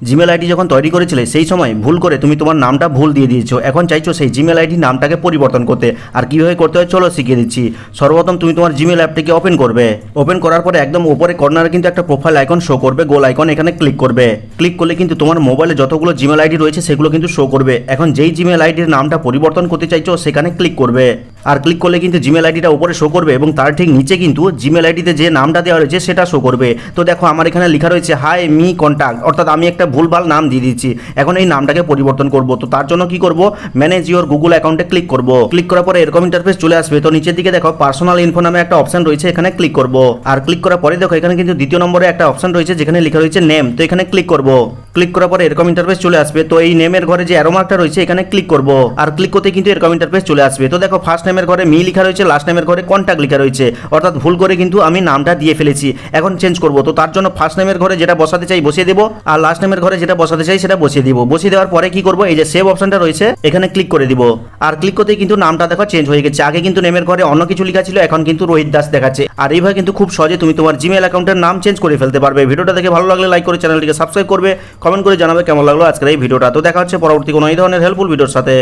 Gmail ID যখন তৈরি করেছিলে সেই সময় ভুল করে তুমি তোমার নামটা ভুল দিয়ে দিয়েছো, এখন চাইছো সেই জিমেল আইডি নামটাকে পরিবর্তন করতে। আর কীভাবে করতে হয় চলো শিখিয়ে দিচ্ছি। সর্বপ্রথম তুমি তোমার জিমেল অ্যাপটিকে ওপেন করবে। ওপেন করার পরে একদম উপরে কর্নারে কিন্তু একটা প্রোফাইল আইকন শো করবে, গোল আইকন, এখানে ক্লিক করবে। ক্লিক করলে কিন্তু তোমার মোবাইলে যতগুলো জিমেল আইডি রয়েছে সেগুলো কিন্তু শো করবে। এখন যেই জিমেল আইডির নামটা পরিবর্তন করতে চাইছো সেখানে ক্লিক করবে। আর ক্লিক করলে কিন্তু জিমেল আইডিটা উপরে শো করবে এবং তার ঠিক নিচে কিন্তু জিমেল আইডিতে যে নামটা দেওয়া রয়েছে সেটা শো করবে। তো দেখো আমার এখানে লেখা রয়েছে হাই মি কন্ট্যাক্ট, অর্থাৎ আমি একটা ভুলভাল নাম দিয়ে দিচ্ছি। এখন এই নামটাকে পরিবর্তন করব, তো তার জন্য কি করব, ম্যানেজ ইওর গুগল অ্যাকাউন্টে ক্লিক করব। ক্লিক করার পরে এরকম ইন্টারফেস চলে আসবে। তো নিচের দিকে দেখো পার্সোনাল ইনফো নামে একটা অপশন রয়েছে, এখানে ক্লিক করব। আর ক্লিক করার পরে দেখো এখানে কিন্তু দ্বিতীয় নম্বরে একটা অপশন রয়েছে যেখানে লেখা রয়েছে নেম, তো এখানে ক্লিক করব। ক্লিক করার পরে এরকম ইন্টারফেস চলে আসবে। তো এই নেমের ঘরে যে অ্যারো মার্কটা রয়েছে এখানে ক্লিক করব। আর ক্লিক করতে কিন্তু এরকম ইন্টারফেস চলে আসবে। তো দেখো ফার্স্ট নেমের ঘরে মি লেখা রয়েছে, লাস্ট নেমের ঘরে কন্ট্যাক্ট লেখা রয়েছে, অর্থাৎ ভুল করে কিন্তু আমি নামটা দিয়ে ফেলেছি। এখন চেঞ্জ করব, তো তার জন্য ফার্স্ট নেমের ঘরে যেটা বসাতে চাই বসিয়ে দেবো, আর লাস্ট নেমের ঘরে যেটা বসাতে চাই সেটা বসিয়ে দিব। বসিয়ে দেওয়ার পরে কি করব, এই যে সেভ অপশনটা রয়েছে এখানে ক্লিক করে দিব। আর ক্লিক করতে কিন্তু নামটা দেখো চেঞ্জ হয়ে গেছে। আগে কিন্তু নেমের ঘরে অন্য কিছু লেখা ছিল, এখন কিন্তু রোহিত দাস দেখাচ্ছে। আর এইভাবে কিন্তু খুব সহজে তুমি তোমার জিমেল অ্যাকাউন্টের নাম চেঞ্জ করে ফেলতে পারবে। ভিডিওটা দেখে ভালো লাগলে লাইক করে চ্যানেলটিকে সাবস্ক্রাইব করবে, কমেন্ট করে জানাবে কেমন লাগলো আজকের এই ভিডিওটা। তো দেখা হচ্ছে পরবর্তী কোনো এই ধরনের হেল্পফুল ভিডিওর সাথে।